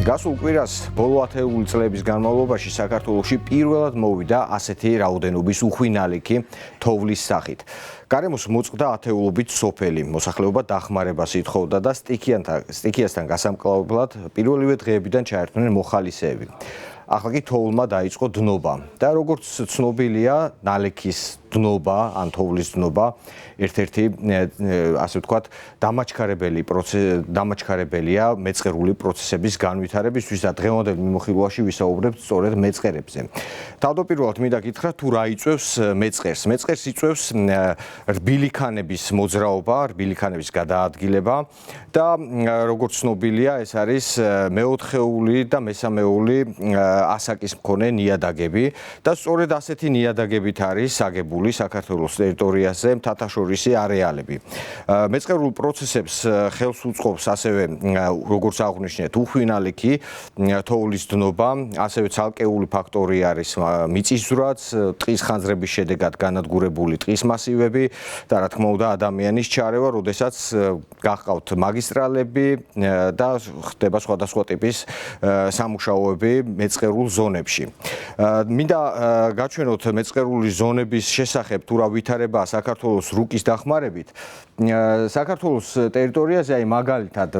გასულ კვირას ბოლო ათეული წლების განმავლობაში საქართველოში პირველად მოვიდა ასეთი რაოდენობის უხვინალიქი თოვლის სახით. გარემოს მოწყდა ათეულობით სოფელი, მოსახლეობა დახმარებას ითხოვდა და სტიქიასთან გასამკლავებლად პირველივე დღეებიდან ჩაერთვნენ მოხალისეები. ახლა კი თოვლმა დაიწყო დნობა და როგორც ცნობილია, ნალექის დნობა, ან თოვლის დნობა ერთ-ერთი ასე ვთქვათ, დამაჩქარებელია მეწყერული პროცესების განვითარებისთვის და დღევანდელ მიმოხილვაში ვისაუბრებთ სწორედ მეწყერებზე. თავდაპირველად მინდა გითხრა, თუ რა იწვევს მეწყერს. მეწყერს იწვევს რბილი ქანების მოძრაობა, რბილი ქანების გადაადგილება და როგორც ცნობილია, ეს არის მეოთხეული და მესამეული ასაკის მქონე ნიადაგები და სწორედ ასეთი ნიადაგებით არის აგებული საქართველოს ტერიტორიაზე მთათაშორისი არეალები. მეწყერულ პროცესებს ხელს უწყობს ასევე, როგორც აღვნიშნეთ, უხვინალიქი თოვლის დნობა, ასევე ცალკეული ფაქტორი არის მიწისძვრაც, ტყის ხანძრების შედეგად განადგურებული ტყის მასივები და რა თქმა უნდა ადამიანის ჩარევა, როდესაც გახყავთ მაგისტრალები და ხდება სხვადასხვა ტიპის სამუშაოები მეწყერულ ზონებში. მინდა გაჩვენოთ მეწყერული ზონების შესახებ თუ რა ვითარებაა საქართველოს რუკის დახმარებით. საქართველოს ტერიტორიაზე აი მაგალითად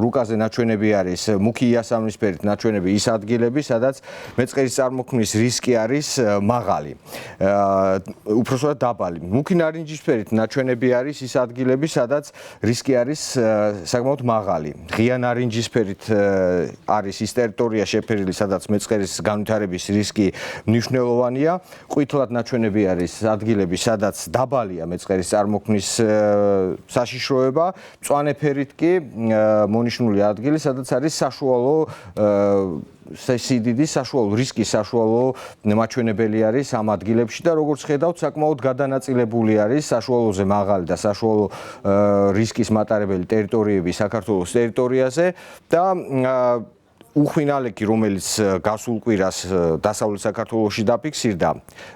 რუკაზე ნაჩვენები არის მუქი იასამნისფერით ნაჩვენები ის ადგილები, სადაც მეწყერის წარმოქმნის რისკი არის მაღალი. უпроსტად დაბალი. მუქი ნარინჯისფერით ნაჩვენები არის ის ადგილები, სადაც რისკი არის საკმაოდ მაღალი. ღია ნარინჯისფერით არის ის ტერიტორია შეფერილი, სადაც მეწყერის განვითარების რისკი მნიშვნელოვანია. ყვითლად ნაჩვენები არის ადგილები, სადაც დაბალია მეწყერის წარმოქმნის საშიშროება, მწვანე ფერით კი მონიშნული ადგილი, სადაც არის საშუალო სიდიდის საშუალო რისკის საშუალო მაჩვენებელი არის ამ ადგილებში და როგორც ხედავთ, საკმაოდ გადანაწილებული არის საშუალოზე მაღალი და საშუალო რისკის მატარებელი ტერიტორიები საქართველოს ტერიტორიაზე და უხვინალიქი, რომელიც გასულ კვირას დასავლეთ საქართველოში დაფიქსირდა,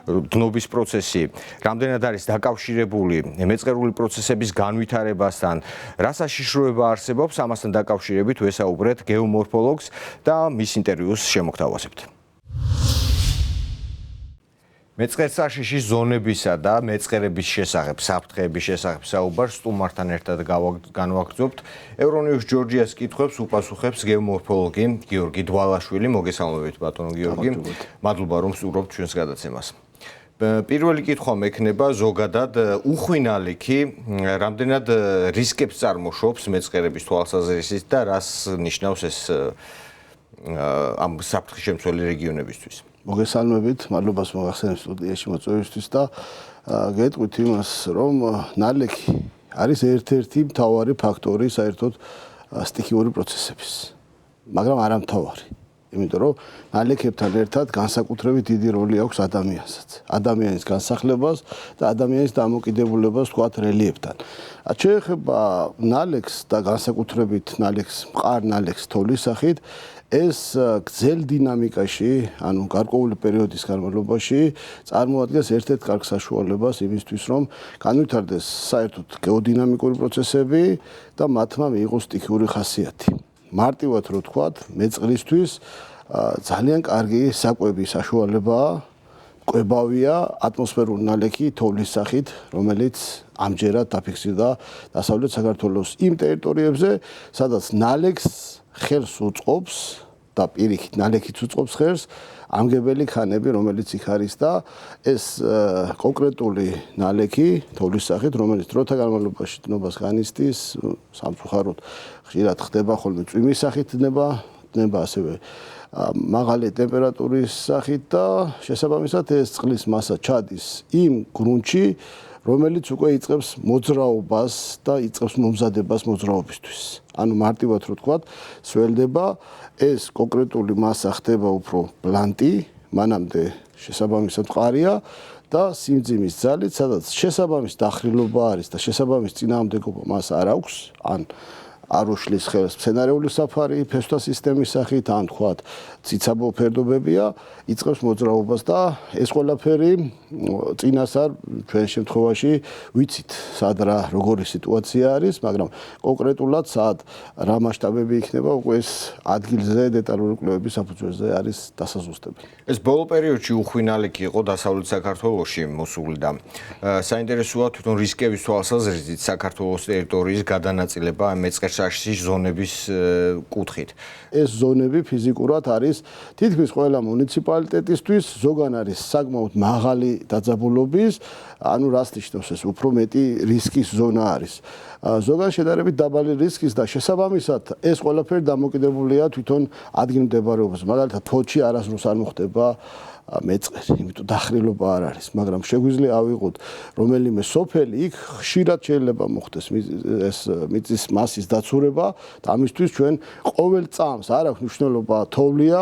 დნობის პროცესი, რამდენად არის დაკავშირებული მეწყერული პროცესების განვითარებასთან, რა საშიშროება არსებობს, ამასთან დაკავშირებით ვესაუბრეთ გეომორფოლოგს და მის ინტერვიუს შემოგთავაზებთ. მეწყერსაშიში ზონებისა და მეწყერების შესახებ, საფრთხეების შესახებ საუბარს სტუმართან ერთად განვაგრძობთ. ევრონიუს ჯორჯიას კითხვებს უპასუხებს გეომორფოლოგი გიორგი დვალაშვილი. მოგესალმებით ბატონო გიორგი. მადლობა რომ სტუმრობთ ჩვენს გადაცემას. პირველი კითხვა მექნება ზოგადად უხვინალიქი რამდენად რისკებს წარმოშობს მეწყერების თვალსაზრისით და რას ნიშნავს ეს ამ საფრთხეშემცველი რეგიონებისთვის. მოგესალმებით, მადლობას მოგახსენებთ სტუდიაში მოწვევისთვის და გეტყვით იმას, რომ ნალექი არის ერთ-ერთი მთავარი ფაქტორი საერთოდ სტიქიური პროცესების, მაგრამ არა მთავარი. იმიტომ რომ ნალექებთან ერთად განსაკუთრებით დიდი როლი აქვს ადამიანსაც, ადამიანის განსახლებას და ადამიანის დამოკიდებულებას თქვათ რელიეფთან. შეეხება ნალექს და განსაკუთრებით მყარ ნალექს თოვლის სახით, ეს გრძელ დინამიკაში, ანუ გარკვეული პერიოდის განმავლობაში წარმოადგენს ერთ-ერთ კარგ საშუალებას იმისთვის, რომ განვითარდეს საერთოდ გეოდინამიკური პროცესები და მათმა მიიღოს სტიქიური ხასიათი. მარტივად რო ვთქვათ, მეწყრისთვის ძალიან კარგი საკვების საშუალებაა, კვებავია ატმოსფერული ნალექი თოვლის სახით, რომელიც ამჯერად დაფიქსირდა დასავლეთ საქართველოს იმ ტერიტორიებზე, სადაც ნალექს ხელს უწყობს და პირიქით ნალექიც უწყობს ხელს ამგებელი ქანები, რომელიც იქ არის და ეს კონკრეტული ნალექი თოვლის სახით, რომელიც დროთა განმავლობაში დნობას განიცდის, სამწუხაროდ ხშირად ხდება ხოლმე წვიმის სახით დნება ასევე მაღალი ტემპერატურის სახით და შესაბამისად ეს წყლის მასა ჩადის იმ გრუნტში, რომელიც უკვე იწყებს მოძრაობას და იწყებს მომზადებას მოძრაობისთვის. ანუ მარტივად რო ვთქვათ, სველდება ეს კონკრეტული მასა ხდება უფრო ბლანტი, მანამდე შესაბამისად მყარია და სიმძიმის ძალით, სადაც შესაბამის დახრილობა არის და შესაბამის წინააღმდეგობა მას არ აქვს, ან არ უშლის ხელს სცენარიული საფარი ფესვთა სისტემის სახით, ან თქვათ ციცაბო ფერდობებია, იწყებს მოძრაობას და ეს ყველაფერი წინასწარ ჩვენ შემთხვევაში ვიცით, სად რა როგორი სიტუაცია არის, მაგრამ კონკრეტულად სად რა მასშტაბები იქნება, უკვე ეს ადგილზე დეტალური კვლევების საფუძველზე არის დასაზუსტებელი. ეს ბოლო პერიოდში უხვინალიქი იყო დასავლეთ საქართველოში მოსული და საინტერესოა თვითონ რისკების თვალსაზრისით საქართველოს ტერიტორიის გადანაწილება მეწყერსაშლის ზონების კუთხით. ეს ზონები ფიზიკურად არის თითქმის ყველა მუნიციპალიტეტისთვის, ზოგან არის საკმაოდ მაღალი დაძაბულობის, ანუ რას ნიშნავს ეს უფრო მეტი რისკის ზონა არის. ზოგან შედარებით დაბალი რისკის და შესაბამისად ეს ყველაფერი დამოკიდებულია თვითონ ადგილმდებარეობაზე. მაგალითად, ფოთში არასდროს არ მოხდება მეწყერი, იმიტომ დახრილობა არ არის, მაგრამ შეგვიძლია ავიღოთ რომელიმე სოფელი, იქ ხშირად შეიძლება მოხდეს ეს მიწის მასის დაცურება და ამისთვის ჩვენ ყოველ წამს არ აქვს მნიშვნელობა თოვლია,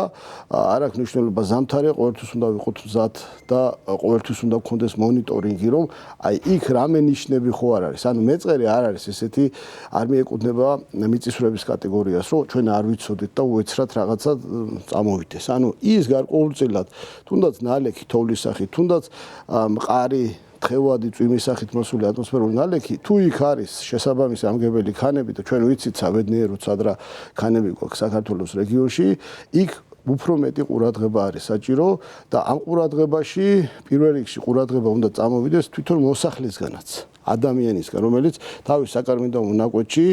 არ აქვს მნიშვნელობა ზამთარია, ყოველთვის უნდა ვიყოთ მზად და ყოველთვის უნდა გქონდეს მონიტორინგი, რომ აი იქ რამე ნიშნები ხო არ არის. ანუ მეწყერი არ არის ესეთი, არ მიეკუთვნება მიწისძვრების კატეგორიას, რომ ჩვენ არ ვიცოდეთ და უეცრად რაღაცა წამოვიდეს. ანუ ის გარკვეულწილად თუნდაც ნალექი თოვლის სახით, თუნდაც მყარი თხევადი წვიმის სახით მოსული ატმოსფერული ნალექი, თუ იქ არის შესაბამისი ამგებელი ქანები და ჩვენ ვიცით საბედნიეროდ სად რა ქანები გვაქვს საქართველოს რეგიონში, იქ უფრო მეტი ყურადღება არის საჭირო და ამ ყურადღებაში პირველ რიგში ყურადღება უნდა წამოვიდეს თვითონ მოსახლისგანაც. ადამიანისგან, რომელიც თავის საკარმიდამო ნაკვეთში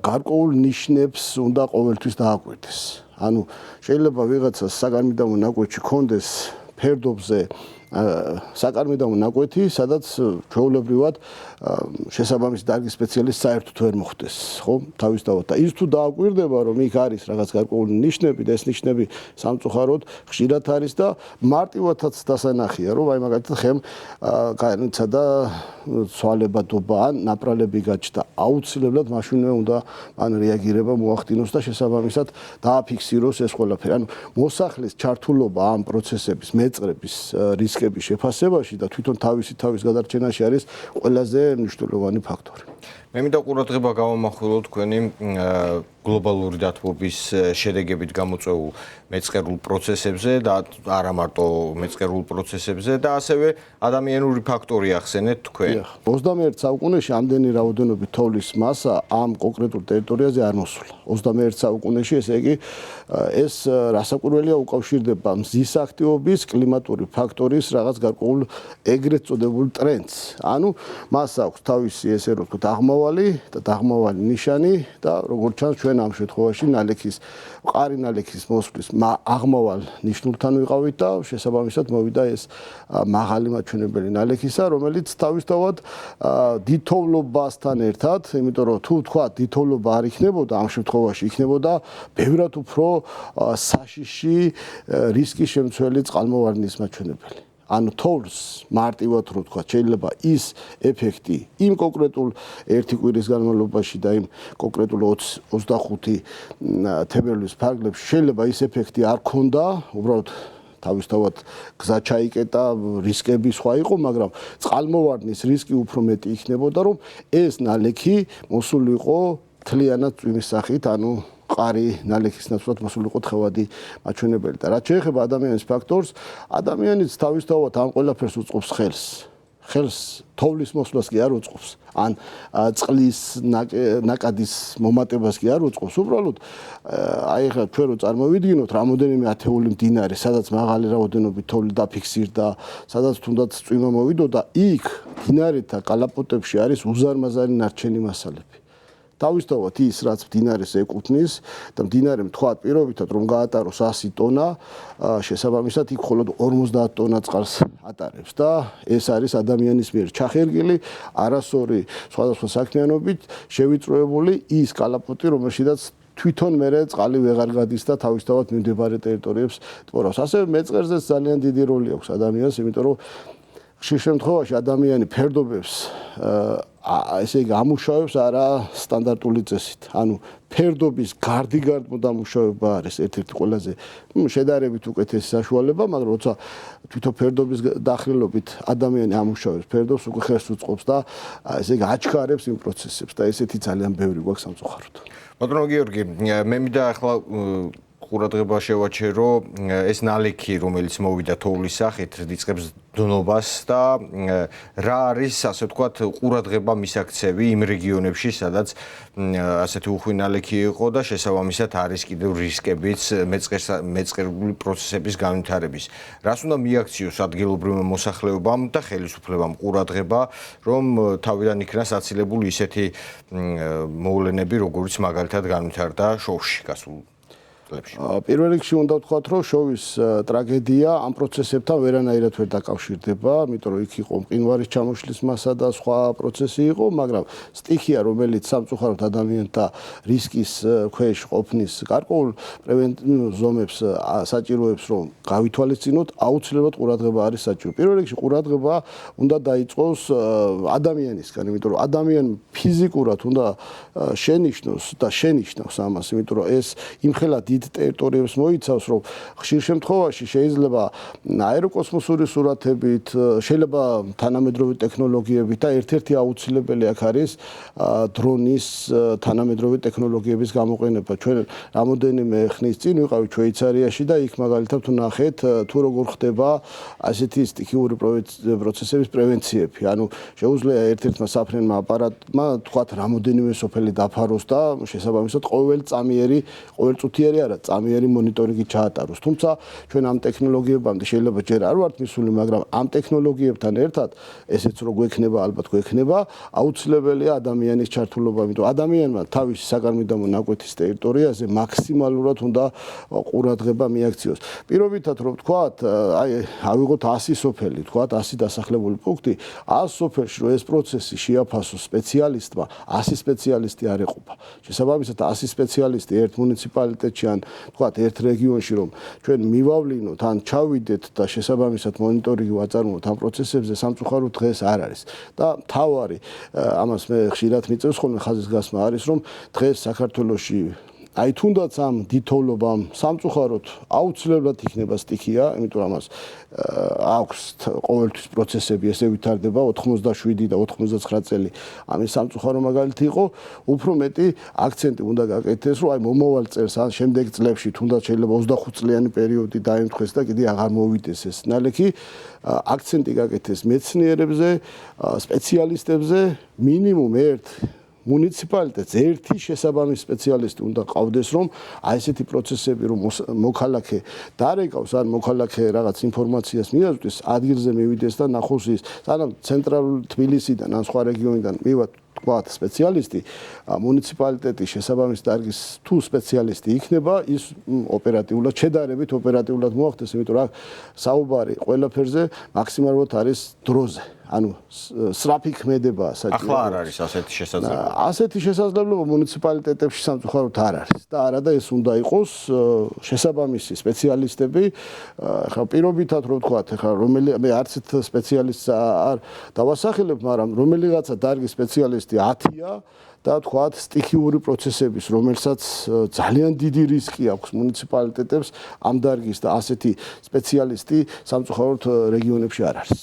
გარკვეულ ნიშნებს უნდა ყოველთვის დააკვირდეს. ანუ შეიძლება ვიღაცას საკარმიდამო ნაკვეთში კონდეს ფერდობზე საკარმიდამო ნაკვეთი, სადაც ჩვეულებრივად შესაბამისი დარგის სპეციალისტი საერთოდ ვერ მოხვდეს, ხო? თავისთავად და ის თუ დააკვირდება, რომ იქ არის რაღაც გარკვეული ნიშნები და ეს ნიშნები სამწუხაროდ ხშირად არის და მარტივადაც დასანახია, რომ აი მაგალითად ხემ განიცა და ცვალებადობა ან ნაპრალები გაჩნდა. აუცილებლად მაშინვე უნდა ან რეაგირება მოახდინოს და შესაბამისად დააფიქსიროს ეს ყველაფერი. ანუ მოსახლის ჩართულობა ამ პროცესების მეწყრების რისკების შეფასებაში და თვითონ თავის გადარჩენაში არის ყველაზე მნიშვნელოვანი ფაქტორი. მე მინდა ყურადღება გავამახვილო თქვენი გლობალური დათბობის შედეგებით გამოწვეულ მეწყერულ პროცესებზე და არა მარტო მეწყერულ პროცესებზე და ასევე ადამიანური ფაქტორი ახსენეთ თქვენ. 21 საუკუნეში ამდენი რაოდენობით თოვლის მასა ამ კონკრეტულ ტერიტორიაზე არ მოსულა. 21 საუკუნეში, ესე იგი, ეს რასაკვირველია უკავშირდება მზის აქტივობის, კლიმატური ფაქტორის რაღაც გარკვეულ ეგრეთ წოდებულ ტრენდს. ანუ მას აქვს თავისი ესე რომ ვთქვათ აღმავალი და დაღმავალი ნიშანი და როგორც ჩანს ჩვენ ამ შემთხვევაში მყარი ნალექის მოსვლის აღმავალ ნიშნულთან ვიყავით და შესაბამისად მოვიდა ეს მაღალი მაჩვენებელი ნალექისა, რომელიც თავისთავად დიდთოვლობასთან ერთად, იმიტომ რომ თუ თქვა დიდთოვლობა არ იქნებოდა, ამ შემთხვევაში იქნებოდა ბევრად უფრო საშიში რისკის შემცველი წყალმოვარდნის მაჩვენებელი. ანუ თოვლს მარტივად რო თქვა, შეიძლება ის ეფექტი იმ კონკრეტულ ერთი კვირის განმავლობაში და იმ კონკრეტულ 25 თებერვლის ფარგლებში შეიძლება ის ეფექტი არ ქონდა, უბრალოდ თავისთავად გზა ჩაიკეტა, რისკები სხვა იყო, მაგრამ წყალმოვარდნის რისკი უფრო მეტი იქნებოდა, რომ ეს ნალექი მოსულიყო თლიანად წვიმის სახით, ანუ მყარი ნალექის ნაცვლად მოსულიყო თხევადი მაჩვენებელი და რაც შეეხება ადამიანის ფაქტორს, ადამიანიც თავისთავად ამ ყველაფერს უწყობს ხელს თოვლის მოსვლას კი არ უწყობს, ან წყლის ნაკადის მომატებას კი არ უწყობს, უბრალოდ აი ახლა ჩვენ რო წარმოვიდგინოთ რამოდენიმე ათეული მდინარე, სადაც მაღალი რაოდენობით თოვლი დაფიქსირდა, სადაც თუნდაც წვიმა მოვიდოდა, იქ მდინარეთა კალაპოტებში არის უზარმაზარი ნარჩენი მასალები. თავისთავად ის რაც მდინარეს ეკუთვნის და მდინარემ თქვა პირობითად რომ გაატაროს 100 ტონა, შესაბამისად იქ მხოლოდ 50 ტონა წყალს ატარებს და ეს არის ადამიანის მიერ ჩახერგილი არასორი სხვადასხვა საქმიანობით შევიწროებული ის კალაპოტი, რომელშიც თვითონ მერე წყალი ვეღარ გადის და თავისთავად მიმდებარე ტერიტორიებს ტბორავს. ასევე მეწყერზეც ძალიან დიდი როლი აქვს ადამიანს, იმიტომ რომ ხშირ შემთხვევაში ადამიანი ფერდობებს ესე იგი ამუშავებს არა სტანდარტული წესით. ანუ ფერდობის გარდიგარდ მოდამუშავება არის ერთ-ერთი ყველაზე შედარებით უკეთესი საშუალება, მაგრამ როცა თვითონ ფერდობის დახრილობით ადამიანი ამუშავებს ფერდობს, უკვე ხელს უწყობს და ესე იგი აჩქარებს იმ პროცესებს და ესეთი ძალიან ბევრი გვაქვს სამწუხაროდ. ბატონო გიორგი, მე მინდა ახლა ყურადღება შევაჩერო ეს ნალექი, რომელიც მოვიდა თოვლის სახით, იწყებს დნობას და რა არის, ასე ვთქვათ, ყურადღება მისაქცევი იმ რეგიონებში, სადაც ასეთი უხვი ნალექი იყო და შესაბამისად არის კიდევ რისკებიც მეწყერული პროცესების განვითარების. რას უნდა მიაქციოს ადგილობრივ მოსახლეობამ და ხელისუფლებამ ყურადღება, რომ თავიდან იქნას აცილებული ისეთი მოვლენები, როგორც მაგალითად განვითარდა შოვში გასულ წლებში. პირველ რიგში უნდა ვთქვათ, რომ შოვის ტრაგედია ამ პროცესებთან ვერანაირად ვერ დაკავშირდება, იმიტომ რომ იქ იყო მყინვარის ჩამოშლის მასა და სხვა პროცესი იყო, მაგრამ სტიქია, რომელიც სამწუხაროდ ადამიანთა რისკის ქვეშ ყოფნის გარკვეულ პრევენტიულ ზომებს საჭიროებს, რომ გავითვალისწინოთ, აუცილებლად ყურადღება არის საჭირო. პირველ რიგში ყურადღება უნდა დაიწყოს ადამიანისგან, იმიტომ რომ ადამიანი ფიზიკურად უნდა შენიშნოს და შენიშნავს ამას, იმიტომ რომ ეს იმხელა დიდ ტერიტორიებს მოიცავს, რომ ხშირ შემთხვევაში შეიძლება აეროკოსმოსური სურათებით, შეიძლება თანამედროვე ტექნოლოგიებით და ერთ-ერთი აუცილებელი აქ არის დრონის თანამედროვე ტექნოლოგიების გამოყენება. ჩვენ რამოდენიმე ხნის წინ ვიყავით შვეიცარიაში და იქ მაგალითად ვნახეთ, თუ როგორ ხდება ასეთი სტიქიური პროცესების პრევენციები. ანუ შეუძლია ერთ-ერთმა საფრენმა აპარატმა თქვათ რამოდენიმე სოფელი დაფაროს და შესაბამისად ყოველწუთიერი არა, წამიერი მონიტორინგი ჩაატაროს. თუმცა ჩვენ ამ ტექნოლოგიებამდე შეიძლება ჯერ არ ვართ მისული, მაგრამ ამ ტექნოლოგიებთან ერთად ესეც რო გვექნება, ალბათ გვექნება, აუცილებელია ადამიანის ჩართულობა, იმიტომ ადამიანმა თავისი საგარმიდამო ნაკვეთის ტერიტორიაზე მაქსიმალურად უნდა ყურადღება მიაქციოს. პირობითად რომ ვთქვათ, აი ავიღოთ 100 სოფელი, ვთქვათ 100 დასახლებული პუნქტი, 100 სოფელში რო ეს პროცესი შეაფასოს სპეციალისტმა, 100 სპეციალისტი არ ეყოფა. შესაბამისად 100 სპეციალისტი ერთ მუნიციპალიტეტში ან თქვათ ერთ რეგიონში რომ ჩვენ მივავლინოთ ან ჩავიდეთ და შესაბამისად მონიტორინგი ვაწარმოოთ ამ პროცესებზე, სამწუხაროდ დღეს არ არის. და მთავარი ამას მე ხშირად მიწევს ხოლმე ხაზისგასმა არის, რომ დღეს საქართველოში აი თუნდაც ამ დიდთოვლობამ სამწუხაროდ აუცილებლად იქნება სტიქია, იმიტომ რომ ამას აქვს ყოველთვის პროცესები ესე ვითარდება 87 და 99 წელი ამის სამწუხარო მაგალითი იყო, უფრო მეტი აქცენტი უნდა გაკეთდეს, რომ აი მომავალ წელს ან შემდეგ წლებში თუნდაც შეიძლება 25 წლიანი პერიოდი დაემთხეს და კიდე აღარ მოვიდეს ეს ნალექი, აქცენტი გაკეთდეს მეცნიერებზე, სპეციალისტებზე, მინიმუმ ერთ მუნიციპალიტეტს ერთი შესაბამის სპეციალისტი უნდა ყავდეს, რომ აი ესეთი პროცესები რომ მოქალაქე დარეკავს ან მოქალაქე რაღაც ინფორმაციას მიაწვდის, ადგილზე მივიდეს და ნახოს ის, სანამ ცენტრალურ თბილისიდან ან სხვა რეგიონიდან მივა თქვათ სპეციალისტი, მუნიციპალიტეტის შესაბამის დარგის თუ სპეციალისტი იქნება, ის ოპერატიულად, შედარებით ოპერატიულად მოახდეს, იმიტომ რომ საუბარი ყველაფერზე მაქსიმალურად არის დროზე. ანუ სწრაფი ქმედება საჭიროა. ახლა არ არის ასეთი შესაძლებლობა. ასეთი შესაძლებლობა მუნიციპალიტეტებში სამწუხაროდ არ არის და არადა ეს უნდა იყოს შესაბამისი სპეციალისტები. ახლა პირობითად რომ ვთქვათ, ახლა მე არც ერთ სპეციალისტს არ დავასახელებ, მაგრამ რომელიღაცა დარგის სპეციალისტი 10-ია და თქვათ სტიქიური პროცესების, რომელსაც ძალიან დიდი რისკი აქვს მუნიციპალიტეტებს ამ დარგის და ასეთი სპეციალისტი სამწუხაროდ რეგიონებში არ არის.